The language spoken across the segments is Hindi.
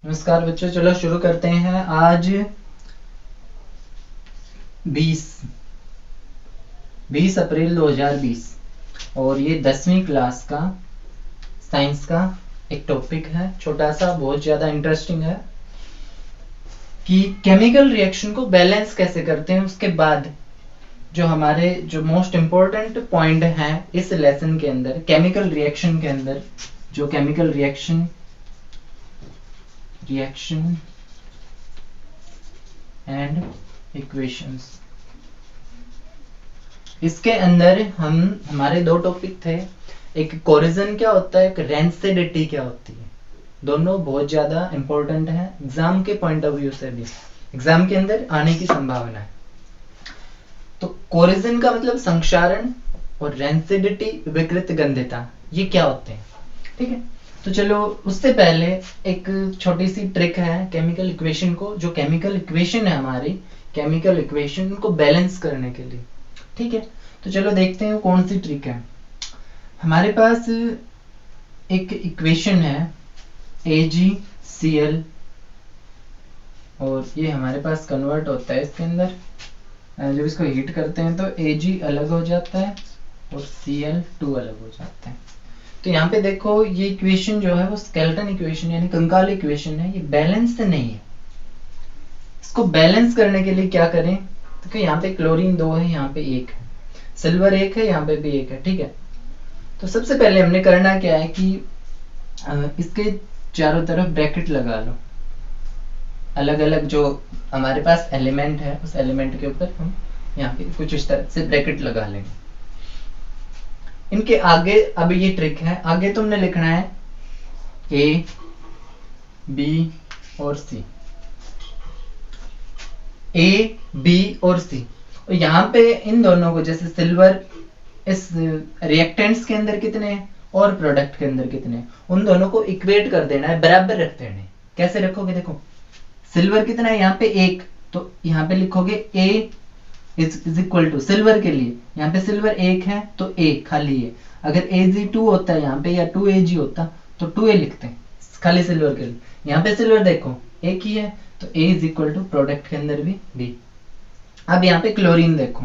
नमस्कार बच्चों, चलो शुरू करते हैं। आज 20 अप्रैल 2020 और ये 10वीं क्लास का साइंस का एक टॉपिक है, छोटा सा, बहुत ज़्यादा इंटरेस्टिंग है कि केमिकल रिएक्शन को बैलेंस कैसे करते हैं। उसके बाद जो हमारे जो मोस्ट इम्पोर्टेंट पॉइंट हैं इस लेसन के अंदर, केमिकल रिएक्शन के अंदर, जो केमिकल रिएक्शन एंड इक्वेशंस, इसके अंदर हमारे दो टॉपिक थे। एक कोरिजन क्या होता है, एक रेंसिडिटी क्या होती है। दोनों बहुत ज्यादा इंपॉर्टेंट है एग्जाम के पॉइंट ऑफ व्यू से भी, एग्जाम के अंदर आने की संभावना है। तो कोरिजन का मतलब संक्षारण और रेंसिडिटी विकृत गंधता, ये क्या होते हैं, ठीक है। तो चलो उससे पहले एक छोटी सी ट्रिक है केमिकल इक्वेशन को, जो केमिकल इक्वेशन है हमारी, केमिकल इक्वेशन को बैलेंस करने के लिए, ठीक है। तो चलो देखते हैं कौन सी ट्रिक है। हमारे पास एक इक्वेशन है AgCl और ये हमारे पास कन्वर्ट होता है इसके अंदर। जब इसको हीट करते हैं तो Ag अलग हो जाता है और Cl2 अलग हो जाता है। तो यहाँ पे देखो ये इक्वेशन जो है वो स्केलेटन इक्वेशन यानी कंकाल इक्वेशन है, ये बैलेंस नहीं है। इसको बैलेंस करने के लिए क्या करें, तो यहाँ पे क्लोरीन 2 है, यहाँ पे 1 है, सिल्वर 1 है, यहाँ पे भी 1 है, ठीक है। तो सबसे पहले हमने करना क्या है कि इसके चारों तरफ ब्रैकेट लगा लो। अलग अलग जो हमारे पास एलिमेंट है उस एलिमेंट के ऊपर हम यहाँ पे कुछ इस तरह से ब्रैकेट लगा लेंगे। इनके आगे अब ये ट्रिक है, आगे तुमने लिखना है A, B और C, A, B और C। और यहाँ पे इन दोनों को, जैसे सिल्वर इस रिएक्टेंट्स के अंदर कितने हैं और प्रोडक्ट के अंदर कितने हैं, उन दोनों को इक्वेट कर देना है, बराबर रख देना है। कैसे रखोगे, देखो सिल्वर कितना है, यहाँ पे 1, तो यहाँ पे लिखोगे A is equal to, silver के लिए यहाँ पे सिल्वर 1 है तो A खाली है। अगर Ag2 होता है यहाँ पे या 2Ag होता तो 2A लिखते हैं खाली सिल्वर के लिए। यहाँ पे सिल्वर देखो एक ही है तो A is equal to product के अंदर भी B। अब यहाँ पे क्लोरीन देखो,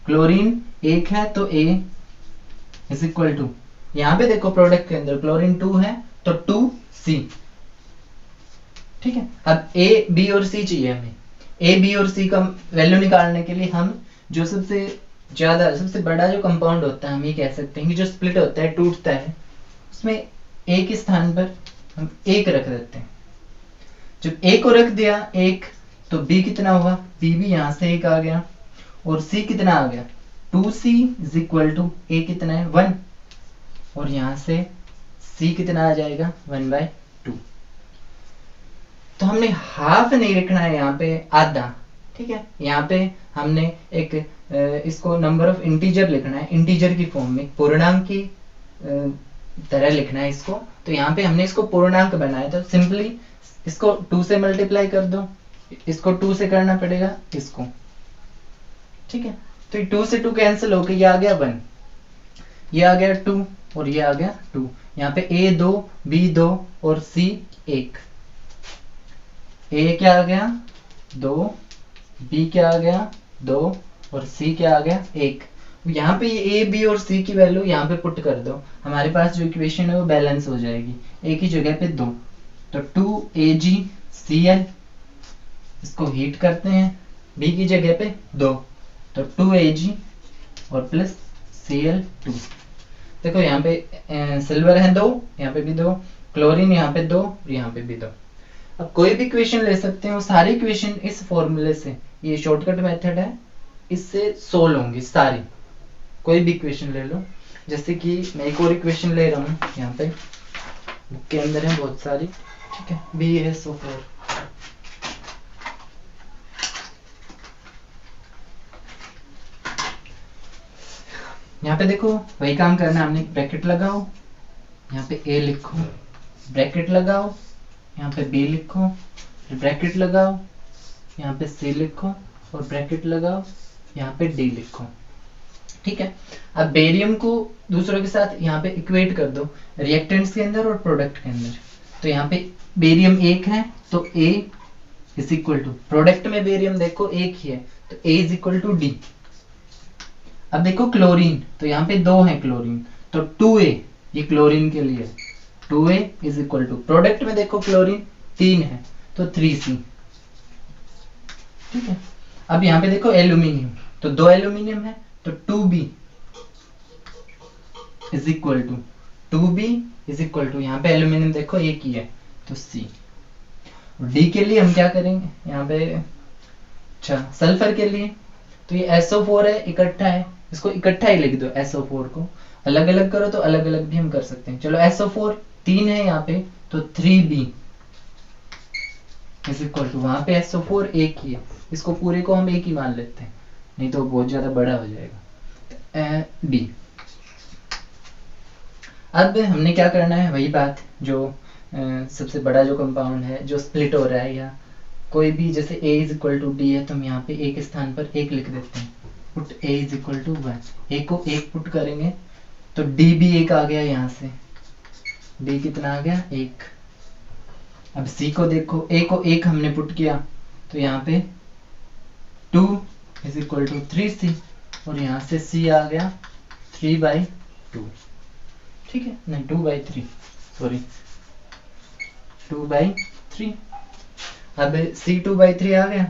क्लोरीन 1 है तो A इज इक्वल टू, यहाँ पे देखो प्रोडक्ट के अंदर क्लोरीन 2 है तो 2C, ठीक है। अब A, B और C चाहिए हमें। A, B और C का वैल्यू निकालने के लिए हम जो सबसे बड़ा जो कंपाउंड होता है, हम ये कह सकते हैं कि जो स्प्लिट होता है, टूटता है, उसमें A के स्थान पर हम 1 रख देते हैं। जब A को रख दिया 1 तो B कितना हुआ, B भी यहाँ से 1 आ गया और C कितना आ गया 2C is equal to A कितना है 1 और यहाँ से C कितना आ जाएगा 1/2। तो हमने हाफ नहीं लिखना है, यहाँ पे आधा, ठीक है। यहाँ पे हमने एक इसको नंबर ऑफ इंटीजर लिखना है, इंटीजर की फॉर्म में, पूर्णांक की तरह लिखना है इसको। तो यहाँ पे हमने इसको पूर्णांक बनाया, तो सिंपली इसको 2 से मल्टीप्लाई कर दो, इसको 2 से करना पड़ेगा इसको, ठीक है। तो ये 2 से 2 कैंसिल हो गया, ये आ गया 1, ये आ गया 2 और ये आ गया 2। यहाँ पे A 2, B 2 और C 1। A क्या आ गया 2, B क्या आ गया 2 और C क्या आ गया 1। यहाँ पे ये A, B और C की वैल्यू यहाँ पे पुट कर दो, हमारे पास जो इक्वेशन है वो बैलेंस हो जाएगी। A की जगह पे 2, तो 2AgCl, इसको हीट करते हैं, B की जगह पे 2 तो 2Ag और प्लस Cl2। देखो यहाँ पे सिल्वर है 2, यहाँ पे भी 2, क्लोरीन यहाँ पे 2 और यहाँ पे भी 2। अब कोई भी इक्वेशन ले सकते हैं, वो सारी इक्वेशन इस फॉर्मूले से, ये शॉर्टकट मेथड है, इससे सोल्व होंगी सारी। कोई भी इक्वेशन ले लो, जैसे कि मैं एक और इक्वेशन ले रहा हूँ, यहाँ पे बुक के अंदर है बहुत सारी, ठीक है, BaSO4। यहाँ पे देखो वही काम करना है हमने, ब्रैकेट लगाओ, यहाँ पे A लिखो, ब्रैकेट लगाओ, यहाँ पे B लिखो, ब्रैकेट लगाओ, यहाँ पे C लिखो और ब्रैकेट लगाओ, यहाँ पे D लिखो, ठीक है। अब बेरियम को दूसरों के साथ यहाँ पे इक्वेट कर दो, रिएक्टेंट्स के अंदर और प्रोडक्ट के अंदर। तो यहाँ पे बेरियम 1 है तो A is equal to, product में बेरियम देखो एक ही है तो A is equal to D। अब देखो क्लोरीन, तो यहाँ पे 2 है क्लोरीन तो 2A, ये क्लोरीन के लिए 2A is equal to, product में देखो क्लोरीन 3 है तो 3C। ठीक है। अब यहाँ पे देखो एल्यूमिनियम, तो 2 एल्यूमिनियम है तो 2B is equal to, 2B is equal to, यहाँ पे एल्यूमिनियम देखो एक ही है तो C। डी के लिए हम क्या करेंगे यहाँ पे, अच्छा सल्फर के लिए तो ये SO4 है, इकट्ठा है, इसको इकट्ठा ही लिख दो, SO4 को अलग अलग करो तो अलग अलग भी हम कर सकते हैं। चलो SO4 3 है यहाँ पे तो 3B इज इक्वल टू, वहां पे SO4 एक ही है, इसको पूरे को हम एक ही मान लेते हैं नहीं तो बहुत ज्यादा बड़ा हो जाएगा, D। अब हमने क्या करना है, वही बात जो सबसे बड़ा जो कंपाउंड है जो स्प्लिट हो रहा है, या कोई भी जैसे A is equal to D है तो हम यहाँ पे A के स्थान पर 1 लिख देते हैं, put A is equal to 1, A को 1 पुट करेंगे तो D भी 1 आ गया, यहाँ से D कितना आ गया 1। अब C को देखो, A को 1 हमने पुट किया तो यहाँ पे 2 इज इक्वल टू 3C और यहाँ से C आ गया 3/2। ठीक है, नहीं 2/3, सॉरी 2/3। अब C 2/3 आ गया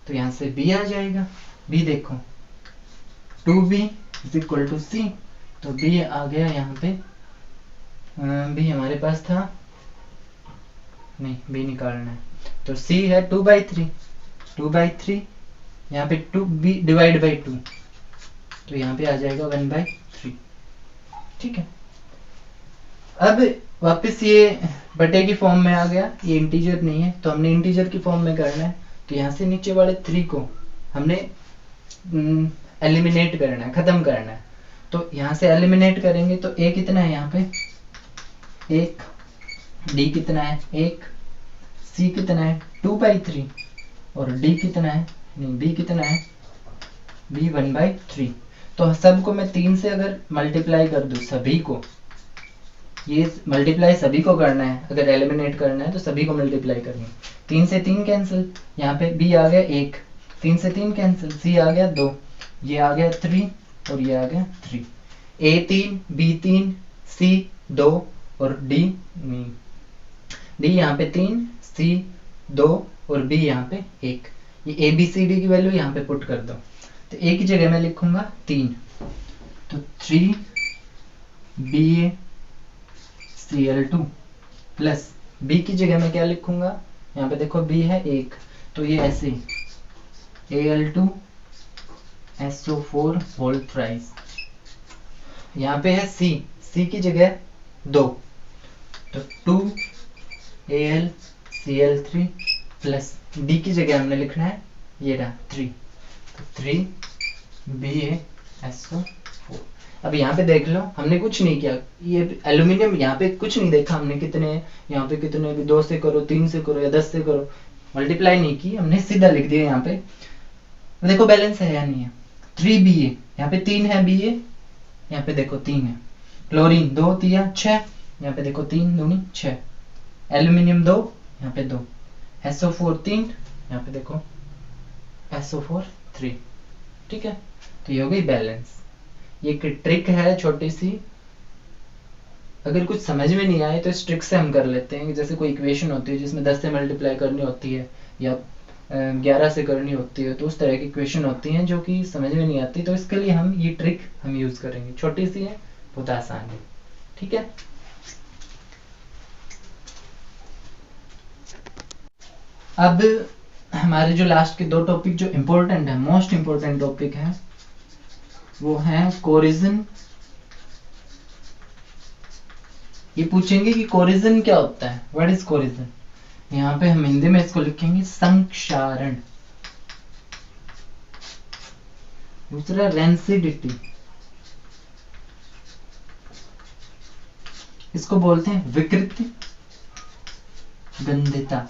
तो यहाँ से B आ जाएगा, B देखो 2B is equal to C, तो B आ गया यहाँ पे, B हमारे पास था नहीं, B निकालना है तो C है 2/3 यहाँ पे 2B डिवाइड बाई 2 तो यहाँ पे आ जाएगा 1/3। ठीक है। अब वापस ये बटे की फॉर्म में आ गया, ये इंटीजर नहीं है तो हमने इंटीजर की फॉर्म में करना है, तो यहाँ से नीचे वाले 3 को हमने एलिमिनेट करना है, खत्म करना है। तो यहाँ से एलिमिनेट करेंगे तो A कितना है यहाँ पे 1, D कितना है 1, C कितना है 2/3 और D कितना है, नहीं B कितना है, B 1/3। तो सबको मैं 3 से अगर मल्टीप्लाई कर दूं सभी को, ये मल्टीप्लाई सभी को करना है, अगर एलिमिनेट करना है तो सभी को मल्टीप्लाई करना है। 3 से 3 कैंसिल, यहाँ पे B आ गया 1, 3 से 3 कैंसिल, C आ गया 2, ये आ गया 3 और ये आ गया 3, A 3 B 3 C 2 और D नहीं, D यहाँ पे 3 C 2 और B यहाँ पे 1। ये ABCD की वैल्यू यहाँ पे पुट कर दो, तो A की जगह मैं लिखूंगा 3 तो 3BA Cl2 प्लस B की जगह में क्या लिखूंगा, यहाँ पे देखो B है 1 तो ये ऐसे Al2 SO4 होल थ्राइस, यहाँ पे है C की जगह 2 तो 2Al Cl3 प्लस D की जगह हमने लिखना है ये रहा 3 तो 3BA SO4। अब यहाँ पे देख लो हमने कुछ नहीं किया, ये एल्यूमिनियम यहाँ पे कुछ नहीं देखा हमने कितने, यहाँ पे कितने, 2 से करो 3 से करो या 10 से करो, मल्टीप्लाई नहीं की, हमने सीधा लिख दिया यहाँ पे। देखो बैलेंस है या नहीं है, 3BA यहाँ पे 3 है BA, यहाँ पे देखो 3 है, क्लोरीन 2 3 6, यहाँ पे देखो 3 दूनी 6, एल्यूमिनियम 2 यहाँ पे 2, SO4 3, यहाँ पे देखो SO4 3। ठीक है, तो ये हो गई बैलेंस। ये एक ट्रिक है छोटी सी, अगर कुछ समझ में नहीं आए तो इस ट्रिक से हम कर लेते हैं। जैसे कोई इक्वेशन होती है जिसमें 10 से मल्टीप्लाई करनी होती है या 11 से करनी होती है, तो उस तरह की इक्वेशन होती हैं जो कि समझ में नहीं आती, तो इसके लिए हम ये ट्रिक हम यूज करेंगे, छोटी सी है, बहुत आसान है। ठीक है, अब हमारे जो लास्ट के 2 टॉपिक जो इम्पोर्टेंट है, मोस्ट इम्पोर्टेंट टॉपिक है, वो है कोरिजन। ये पूछेंगे कि कोरिजन क्या होता है, व्हाट इज कोरिजन। यहाँ पे हम हिंदी में इसको लिखेंगे संक्षारण। दूसरा रेंसिडिटी, इसको बोलते हैं विकृति गंधिता।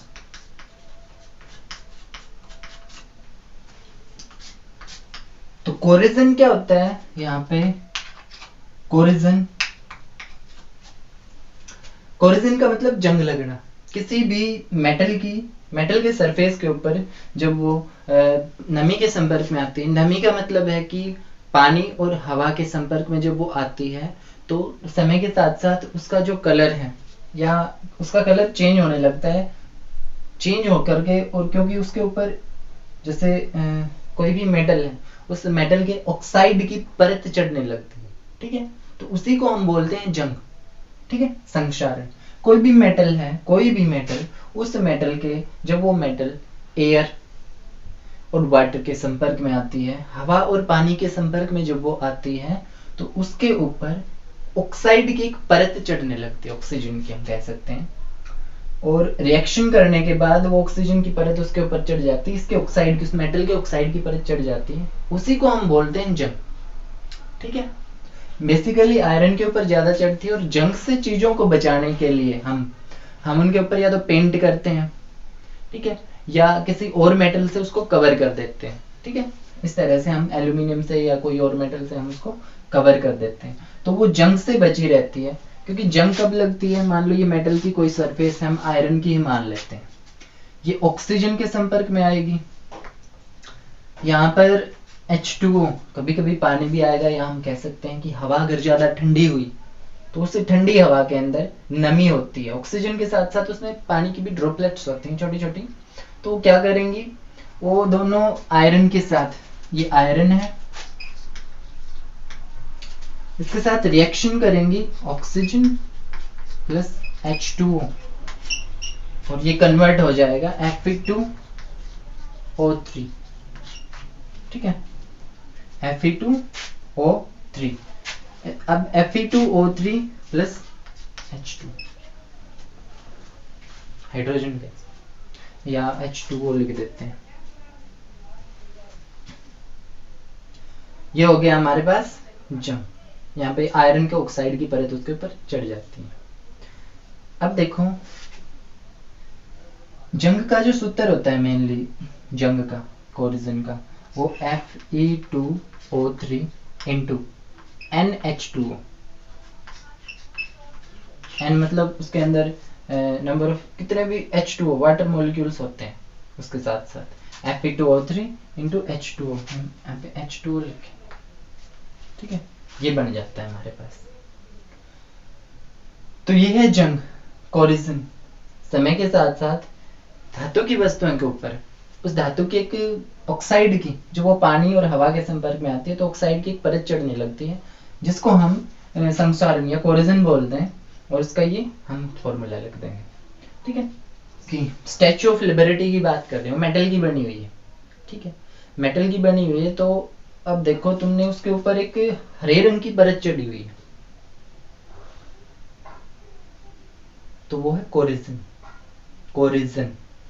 तो कोरिजन क्या होता है, यहाँ पे कोरिजन कोरिजन का मतलब जंग लगना। किसी भी मेटल के सरफेस के ऊपर जब वो नमी के संपर्क में आती है, नमी का मतलब है कि पानी और हवा के संपर्क में जब वो आती है तो समय के साथ साथ उसका जो कलर है या उसका कलर चेंज होने लगता है, चेंज होकर के, और क्योंकि उसके ऊपर जैसे कोई भी मेटल है उस मेटल के ऑक्साइड की परत चढ़ने लगती है, ठीक है, तो उसी को हम बोलते हैं जंग, ठीक है, संक्षारण। कोई भी मेटल है, कोई भी मेटल, उस मेटल के जब वो मेटल एयर और वाटर के संपर्क में आती है, हवा और पानी के संपर्क में जब वो आती है तो उसके ऊपर ऑक्साइड की एक परत चढ़ने लगती है, ऑक्सीजन की हम कह सकते हैं, और रिएक्शन करने के बाद वो ऑक्सीजन की परत उसके ऊपर चढ़ जाती है, इसके ऑक्साइड की, उस मेटल के ऑक्साइड की परत चढ़ जाती है, उसी को हम बोलते हैं जंग, ठीक है। बेसिकली आयरन के ऊपर ज्यादा चढ़ती है और जंग से चीजों को बचाने के लिए हम उनके ऊपर या तो पेंट करते हैं, ठीक है, या किसी और मेटल से उसको कवर कर देते हैं, ठीक है, इस तरह से हम एल्यूमिनियम से या कोई और मेटल से हम उसको कवर कर देते हैं, तो वो जंग से बची रहती है। क्योंकि जंग कब लगती है, मान लो ये मेटल की कोई सरफेस है, हम आयरन की ही मान लेते हैं, ये ऑक्सीजन के संपर्क में आएगी, यहाँ पर H2O, कभी कभी पानी भी आएगा, या हम कह सकते हैं कि हवा अगर ज्यादा ठंडी हुई तो उस ठंडी हवा के अंदर नमी होती है, ऑक्सीजन के साथ साथ उसमें पानी की भी ड्रॉपलेट्स होती हैं छोटी छोटी, तो वो क्या करेंगी, वो दोनों आयरन के साथ, ये आयरन है, इसके साथ रिएक्शन करेंगी, ऑक्सीजन प्लस H2O, और ये कन्वर्ट हो जाएगा Fe2O3, ठीक है, Fe2O3। अब Fe2O3 plus H2, hydrogen gas, या H2O लिख देते हैं, ये हो गया हमारे पास जंग। यहाँ पे आयरन के ऑक्साइड की परत उसके ऊपर चढ़ जाती है। अब देखो जंग का जो सूत्र होता है मेनली जंग का, कोरिजन का, वो Fe2O3 इंटू NH2O, N मतलब उसके अंदर नंबर ऑफ कितने भी H2O वाटर मॉलिक्यूल्स होते हैं उसके साथ साथ, Fe2O3 इंटू H2O, यहाँ पे H2O लिखें, ठीक है, ये बन जाता है हमारे पास। तो ये है जंग, कोरिजन। समय के साथ साथ धातु की वस्तुओं के ऊपर उस धातु की एक ऑक्साइड की, जो वो पानी और हवा के संपर्क में आती है तो ऑक्साइड की एक परत चढ़ने लगती है, जिसको हम संक्षारण या कोरिजन बोलते हैं, और उसका ये हम फॉर्मूला लिख देंगे, ठीक है। कि स्टैच्यू ऑफ लिबर्टी की बात कर रहे हो, मेटल की बनी हुई है, ठीक है, मेटल की बनी हुई है, तो अब देखो तुमने उसके ऊपर एक हरे रंग की परत चढ़ी हुई है, तो वो है कोरिजन, कोरिजन,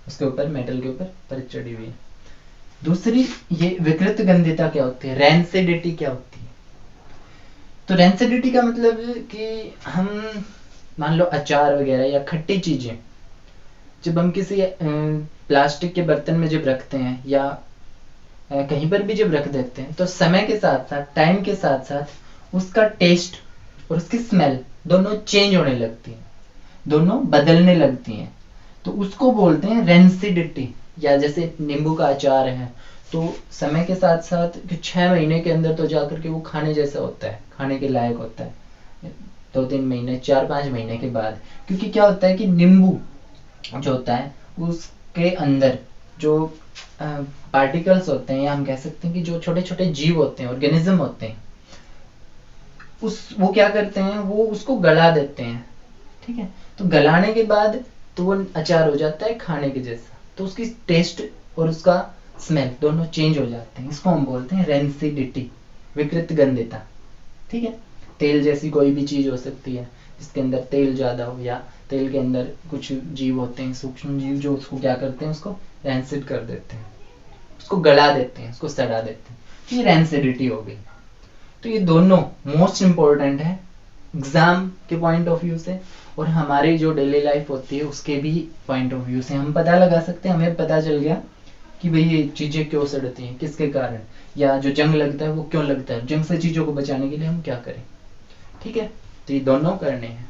उसके ऊपर मेटल के ऊपर परत चढ़ी हुई है। दूसरी ये विकृत गंधिता क्या होती है, रेंसिडिटी क्या होती है। तो रेंसिडिटी का मतलब कि हम मान लो अचार वगैरह या खट्टी चीजें जब हम किसी प्लास्टिक के बर्तन में जब रखते हैं या कहीं पर भी जब रख देते हैं, तो समय के साथ साथ, टाइम के साथ साथ उसका टेस्ट और उसकी स्मेल दोनों चेंज होने लगती है, दोनों बदलने लगती हैं, तो उसको बोलते हैं रेंसिडिटी। या जैसे नींबू का अचार है, तो समय के साथ साथ 6 महीने के अंदर तो जाकर के वो खाने जैसा होता है, खाने के लायक होता है, 2-3 महीने, 4-5 महीने के बाद, क्योंकि क्या होता है कि नींबू जो होता है उसके अंदर जो पार्टिकल्स होते हैं, या हम कह सकते हैं कि जो छोटे छोटे जीव होते हैं, ऑर्गेनिज्म होते हैं, वो क्या करते हैं, वो उसको गला देते हैं, ठीक है, तो गलाने के बाद तो वो अचार हो जाता है खाने के जैसा, तो उसकी टेस्ट और उसका स्मेल दोनों चेंज हो जाते हैं, इसको हम बोलते हैं रेंसिडिटी, विकृत गंधिता, ठीक है। तेल जैसी कोई भी चीज हो सकती है जिसके अंदर तेल ज्यादा हो, या तेल के अंदर कुछ जीव होते हैं, सूक्ष्म जीव, जो उसको क्या करते हैं, उसको रेंसिड कर देते हैं, उसको गला देते हैं, उसको सड़ा देते हैं, ये रेंसिडिटी हो गई। तो ये दोनों मोस्ट इंपॉर्टेंट है एग्जाम के पॉइंट ऑफ व्यू से, और हमारी जो डेली लाइफ होती है उसके भी पॉइंट ऑफ व्यू से हम पता लगा सकते हैं। हमें पता चल गया कि भाई ये चीजें क्यों सड़ती हैं, किसके कारण, या जो जंग लगता है वो क्यों लगता है, जंग से चीजों को बचाने के लिए हम क्या करें, ठीक है। तो ये दोनों करने हैं।